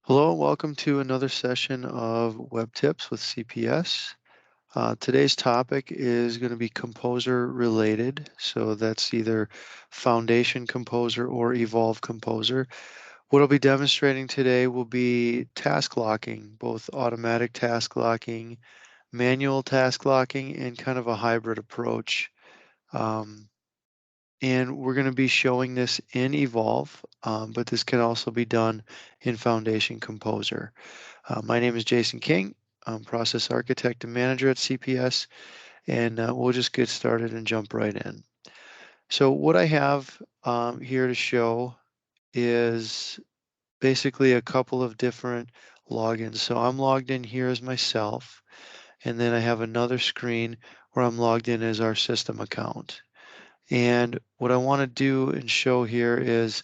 Hello and welcome to another session of Web Tips with CPS. Today's topic is going to be composer related. So that's either Foundation Composer or Evolve Composer. What I'll be demonstrating today will be task locking, both automatic task locking, manual task locking, and kind of a hybrid approach. Um, and we're going to be showing this in Evolve, but this can also be done in Foundation Composer. My name is Jason King. I'm Process Architect and Manager at CPS, and we'll just get started and jump right in. So what I have here to show is basically a couple of different logins. So I'm logged in here as myself, and then I have another screen where I'm logged in as our system account. And what I want to do and show here is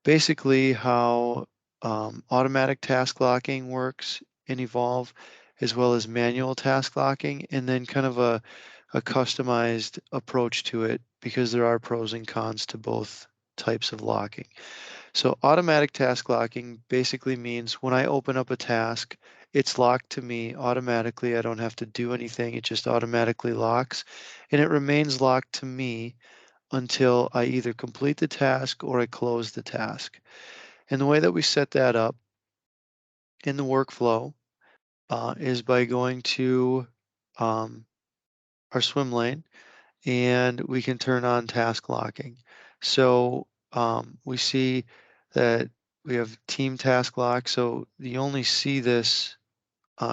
basically how automatic task locking works in Evolve, as well as manual task locking, and then kind of a customized approach to it because there are pros and cons to both types of locking. So automatic task locking basically means when I open up a task, it's locked to me automatically. I don't have to do anything. It just automatically locks, and it remains locked to me until I either complete the task or I close the task. And the way that we set that up in the workflow is by going to um, our swim lane, and we can turn on task locking. So we see that we have team task lock. So you only see this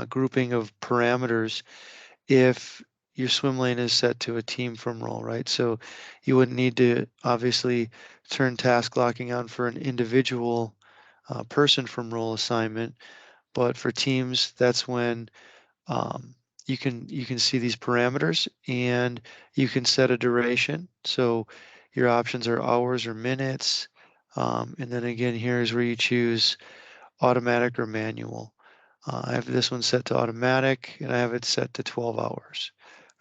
grouping of parameters if your swim lane is set to a team from role, right? So you wouldn't need to obviously turn task locking on for an individual person from role assignment, but for teams, that's when um, you can see these parameters and you can set a duration. So your options are hours or minutes. And then again, here's where you choose automatic or manual. I have this one set to automatic and I have it set to 12 hours,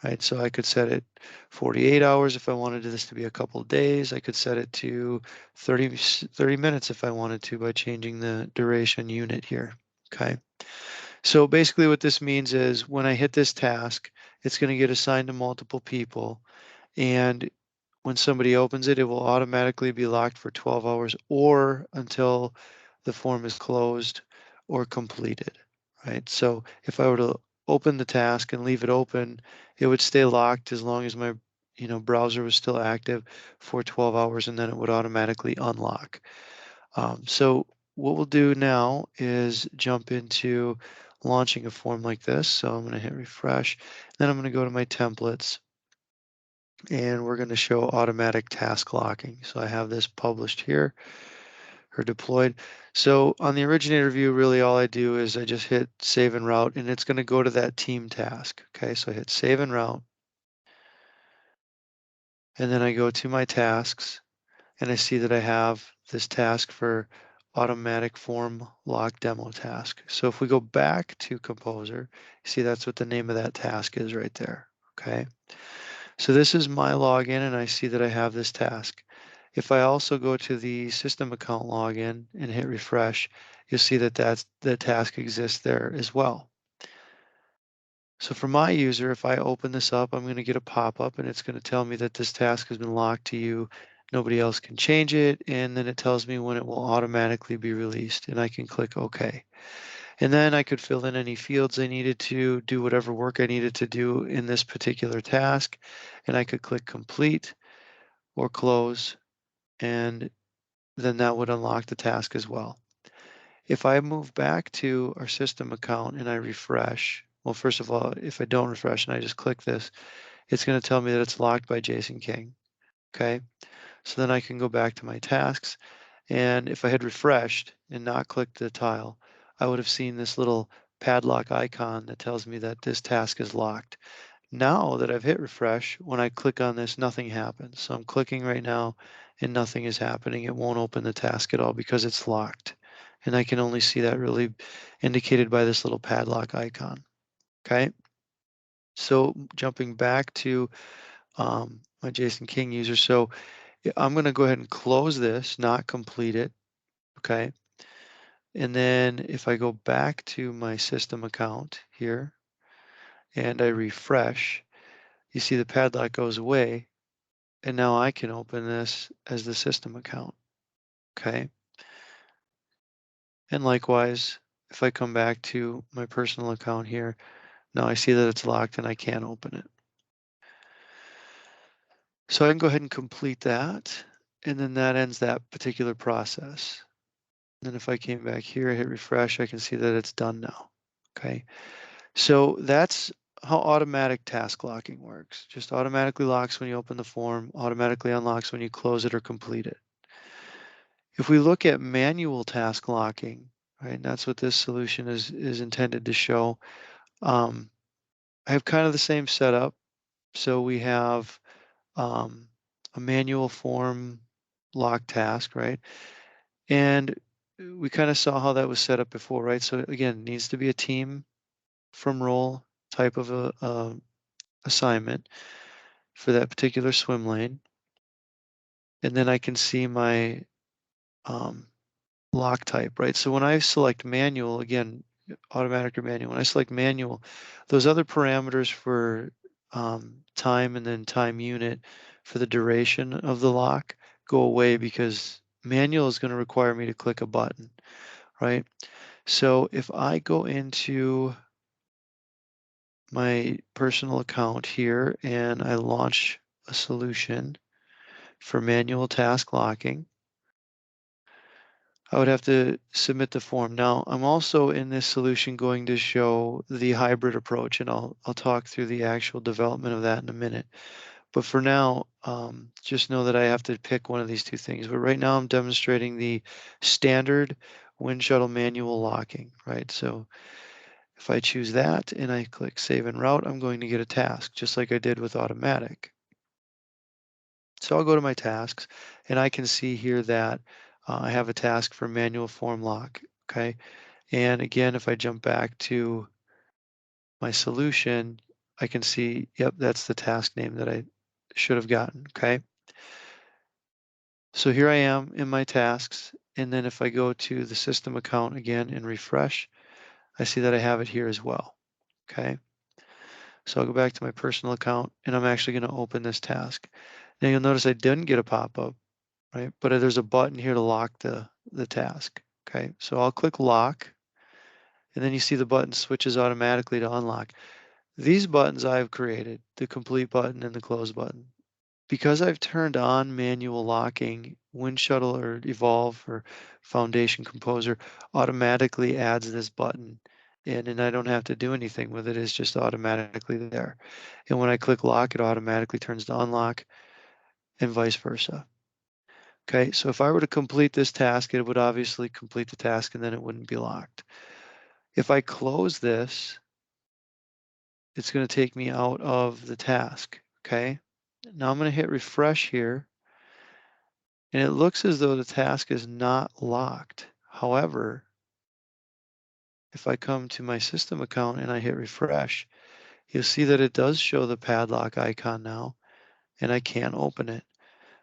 right? So I could set it 48 hours if I wanted this to be a couple of days. I could set it to 30 minutes if I wanted to by changing the duration unit here, okay? So basically what this means is when I hit this task, it's going to get assigned to multiple people. And when somebody opens it, it will automatically be locked for 12 hours or until the form is closed or completed, right? So if I were to open the task and leave it open, it would stay locked as long as my browser was still active for 12 hours, and then it would automatically unlock. So what we'll do now is jump into launching a form like this. So I'm going to hit refresh. Then I'm going to go to my templates and we're going to show automatic task locking. So I have this published here or deployed. So on the originator view, really all I do is I just hit save and route and it's going to go to that team task. Okay, so I hit save and route and then I go to my tasks and I see that I have this task for automatic form lock demo task. So if we go back to Composer, see that's what the name of that task is right there, okay? So this is my login and I see that I have this task. If I also go to the system account login and hit refresh, you'll see that the task exists there as well. So for my user, if I open this up, I'm going to get a pop-up and it's going to tell me that this task has been locked to you. Nobody else can change it. And then it tells me when it will automatically be released and I can click OK. And then I could fill in any fields I needed to, do whatever work I needed to do in this particular task. And I could click complete or close, and then that would unlock the task as well. If I move back to our system account and I refresh, well, first of all, if I don't refresh and I just click this, it's going to tell me that it's locked by Jason King. Okay, so then I can go back to my tasks. And if I had refreshed and not clicked the tile, I would have seen this little padlock icon that tells me that this task is locked. Now that I've hit refresh, when I click on this, nothing happens. So I'm clicking right now and nothing is happening. It won't open the task at all because it's locked. And I can only see that really indicated by this little padlock icon. Okay. So jumping back to my Jason King user. So I'm going to go ahead and close this, not complete it. Okay. And then if I go back to my system account here and I refresh, you see the padlock goes away, and now I can open this as the system account, okay? And likewise, if I come back to my personal account here, now I see that it's locked and I can't open it. So I can go ahead and complete that, and then that ends that particular process. And if I came back here, hit refresh, I can see that it's done now, okay? So that's how automatic task locking works. Just automatically locks when you open the form, automatically unlocks when you close it or complete it. If we look at manual task locking, right, and that's what this solution is intended to show. I have kind of the same setup. So we have um, a manual form lock task, right? And we kind of saw how that was set up before, right? So again, it needs to be a team from role type of a assignment for that particular swim lane. And then I can see my um, lock type, right? So when I select manual, again, automatic or manual, when I select manual, those other parameters for time and then time unit for the duration of the lock go away because manual is going to require me to click a button, right? So if I go into my personal account here and I launch a solution for manual task locking, I would have to submit the form. Now, I'm also in this solution going to show the hybrid approach, and I'll talk through the actual development of that in a minute. But for now, just know that I have to pick one of these two things. But right now, I'm demonstrating the standard wind shuttle manual locking, right? So if I choose that and I click Save and Route, I'm going to get a task, just like I did with automatic. So I'll go to my tasks, and I can see here that I have a task for manual form lock, okay? And again, if I jump back to my solution, I can see, yep, that's the task name that I should have gotten, okay? So here I am in my tasks, and then if I go to the system account again and refresh, I see that I have it here as well, okay? So I'll go back to my personal account, and I'm actually gonna open this task. Now you'll notice I didn't get a pop-up, right? But there's a button here to lock the task, okay? So I'll click lock, and then you see the button switches automatically to unlock. These buttons I've created, the complete button and the close button. Because I've turned on manual locking, Wind Shuttle or Evolve or Foundation Composer automatically adds this button in, and I don't have to do anything with it. It's just automatically there. And when I click lock, it automatically turns to unlock and vice versa. Okay, so if I were to complete this task, it would obviously complete the task and then it wouldn't be locked. If I close this, it's going to take me out of the task. Okay, now I'm going to hit refresh here, and it looks as though the task is not locked. However, if I come to my system account and I hit refresh, you'll see that it does show the padlock icon now, and I can't open it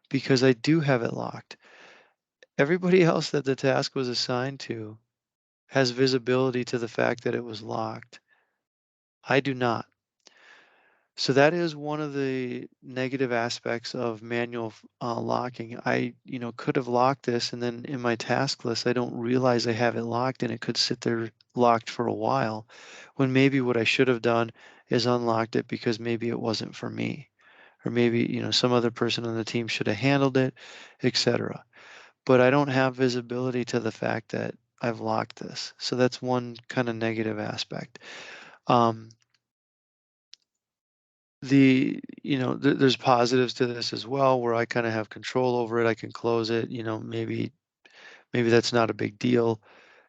because I do have it locked. Everybody else that the task was assigned to has visibility to the fact that it was locked. I do not. So that is one of the negative aspects of manual locking. I could have locked this, and then in my task list, I don't realize I have it locked, and it could sit there locked for a while, when maybe what I should have done is unlocked it because maybe it wasn't for me, or maybe some other person on the team should have handled it, etc. But I don't have visibility to the fact that I've locked this. So that's one kind of negative aspect. Um, there's positives to this as well, where I kind of have control over it. I can close it, maybe that's not a big deal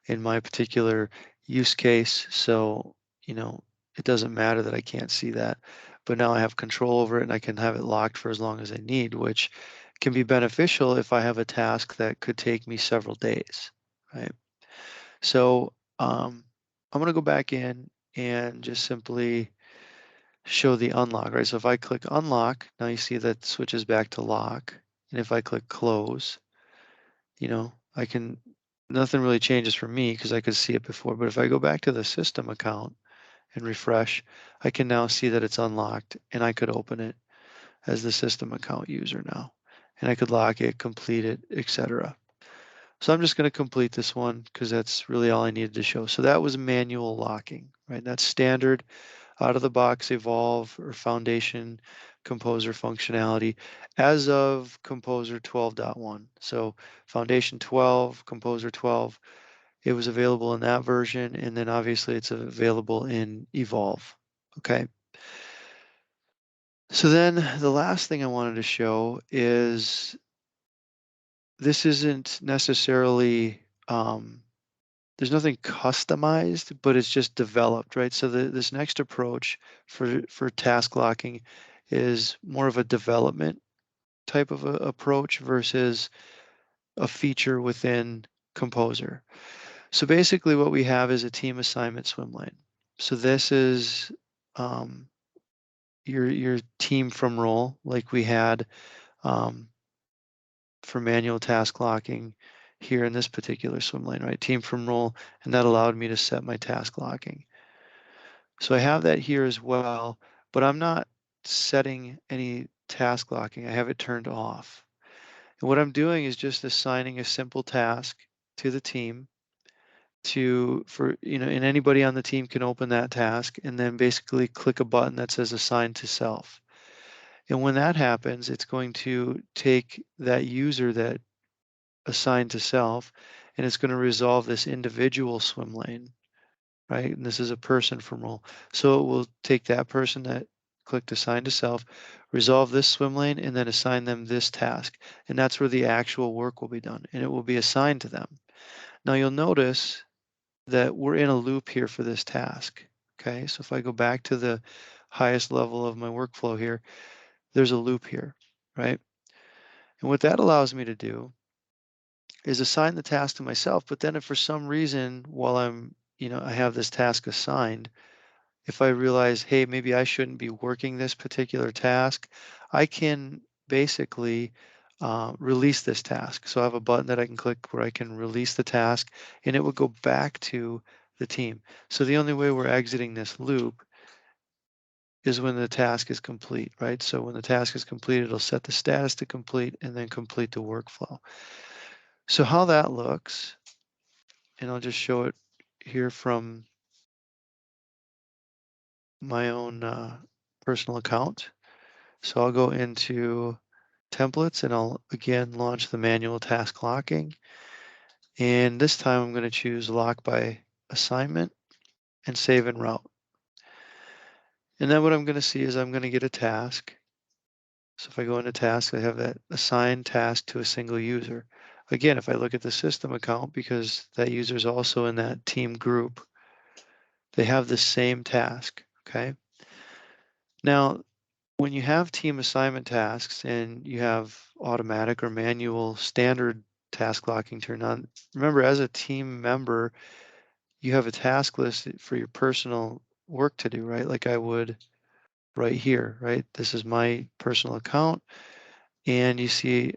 in my particular use case. So, you know, it doesn't matter that I can't see that. But now I have control over it and I can have it locked for as long as I need, which can be beneficial if I have a task that could take me several days, right? So I'm going to go back in and just simply show the unlock, right? So if I click unlock, now you see that switches back to lock. And if I click close, I can Nothing really changes for me because I could see it before. But if I go back to the system account and refresh, I can now see that it's unlocked and I could open it as the system account user now. And I could lock it, complete it, etc. So I'm just going to complete this one because that's really all I needed to show. So that was manual locking, right? That's standard out of the box Evolve or Foundation Composer functionality as of Composer 12.1. So Foundation 12, Composer 12, it was available in that version, and then obviously it's available in Evolve. Okay. So then the last thing I wanted to show is this isn't necessarily there's nothing customized, but it's just developed, right? So this next approach for task locking is more of a development type of a approach versus a feature within Composer. So basically what we have is a team assignment swim lane. So this is um, your team from role like we had um, for manual task locking here in this particular swim lane, right? Team from role, and that allowed me to set my task locking. So I have that here as well, but I'm not setting any task locking. I have it turned off. And what I'm doing is just assigning a simple task to the team and anybody on the team can open that task and then basically click a button that says assign to self. And when that happens, it's going to take that user that assigned to self and it's going to resolve this individual swim lane, right? And this is a person from role. So it will take that person that clicked assign to self, resolve this swim lane, and then assign them this task. And that's where the actual work will be done, and it will be assigned to them. Now you'll notice that we're in a loop here for this task. Okay, so if I go back to the highest level of my workflow here, there's a loop here, right? And what that allows me to do is assign the task to myself, but then if for some reason while I have this task assigned, if I realize, hey, maybe I shouldn't be working this particular task, I can basically release this task. So I have a button that I can click where I can release the task and it will go back to the team. So the only way we're exiting this loop is when the task is complete, right? So when the task is complete, it'll set the status to complete and then complete the workflow. So how that looks, and I'll just show it here from my own personal account. So I'll go into templates and I'll again launch the manual task locking. And this time I'm going to choose lock by assignment and save and route. And then what I'm going to see is I'm going to get a task. So if I go into task, I have that assigned task to a single user. Again, if I look at the system account, because that user is also in that team group, they have the same task, okay? Now, when you have team assignment tasks and you have automatic or manual standard task locking turned on, remember as a team member, you have a task list for your personal work to do, right? Like I would right here, right? This is my personal account and you see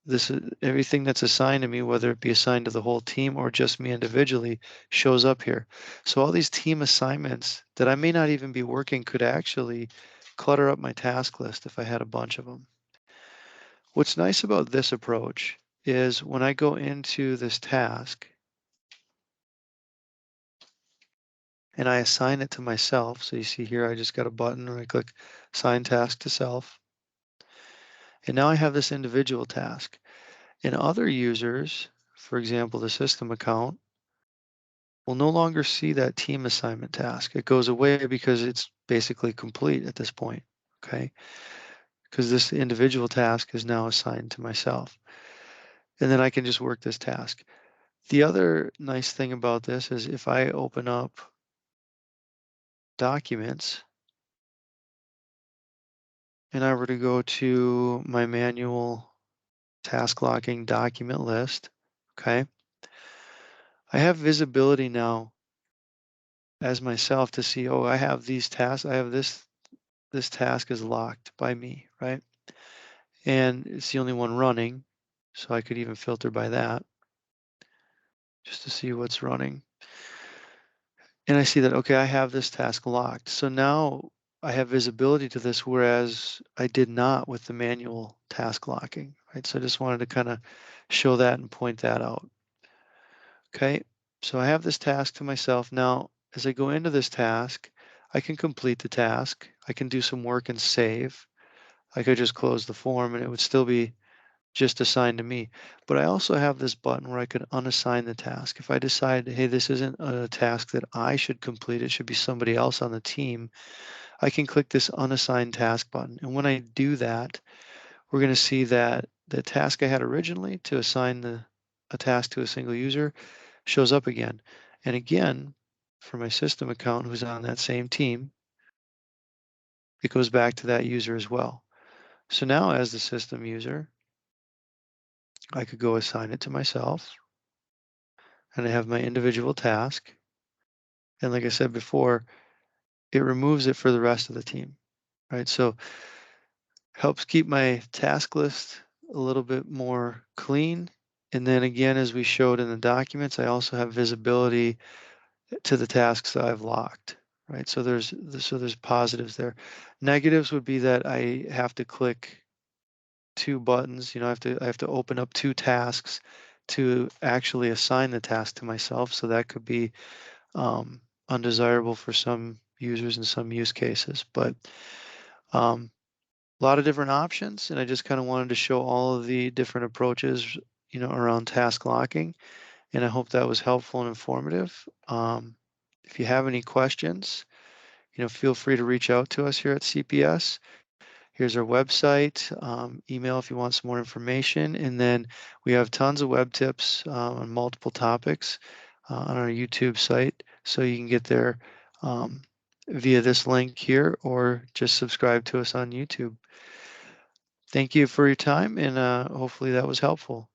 this is everything that's assigned to me, whether it be assigned to the whole team or just me individually, shows up here. So all these team assignments that I may not even be working could actually clutter up my task list if I had a bunch of them. What's nice about this approach is when I go into this task and I assign it to myself, so you see here I just got a button and I click assign task to self. And now I have this individual task. And other users, for example, the system account, will no longer see that team assignment task. It goes away because it's basically complete at this point, okay? Because this individual task is now assigned to myself. And then I can just work this task. The other nice thing about this is if I open up documents and I were to go to my manual task locking document list, okay, I have visibility now as myself to see, oh, I have these tasks, I have this task is locked by me, right? And it's the only one running, so I could even filter by that. just to see what's running. And I see that, okay, I have this task locked. So now I have visibility to this, whereas I did not with the manual task locking, right? So I just wanted to kind of show that and point that out. Okay, so I have this task to myself. Now, as I go into this task, I can complete the task. I can do some work and save. I could just close the form and it would still be just assigned to me. But I also have this button where I could unassign the task. If I decide, hey, this isn't a task that I should complete, it should be somebody else on the team, I can click this unassigned task button. And when I do that, we're going to see that the task I had originally to assign a task to a single user shows up again. And again, for my system account who's on that same team, it goes back to that user as well. So now as the system user, I could go assign it to myself and I have my individual task. And like I said before, it removes it for the rest of the team, right? So helps keep my task list a little bit more clean. And then again, as we showed in the documents, I also have visibility to the tasks that I've locked, right? So there's positives there. Negatives would be that I have to click two buttons. You know, I have to open up two tasks to actually assign the task to myself. So that could be undesirable for some users in some use cases. But a lot of different options, and I just kind of wanted to show all of the different approaches, around task locking. And I hope that was helpful and informative. If you have any questions, feel free to reach out to us here at CPS. Here's our website, email if you want some more information, and then we have tons of web tips on multiple topics on our YouTube site, so you can get there via this link here or just subscribe to us on YouTube. Thank you for your time, and hopefully that was helpful.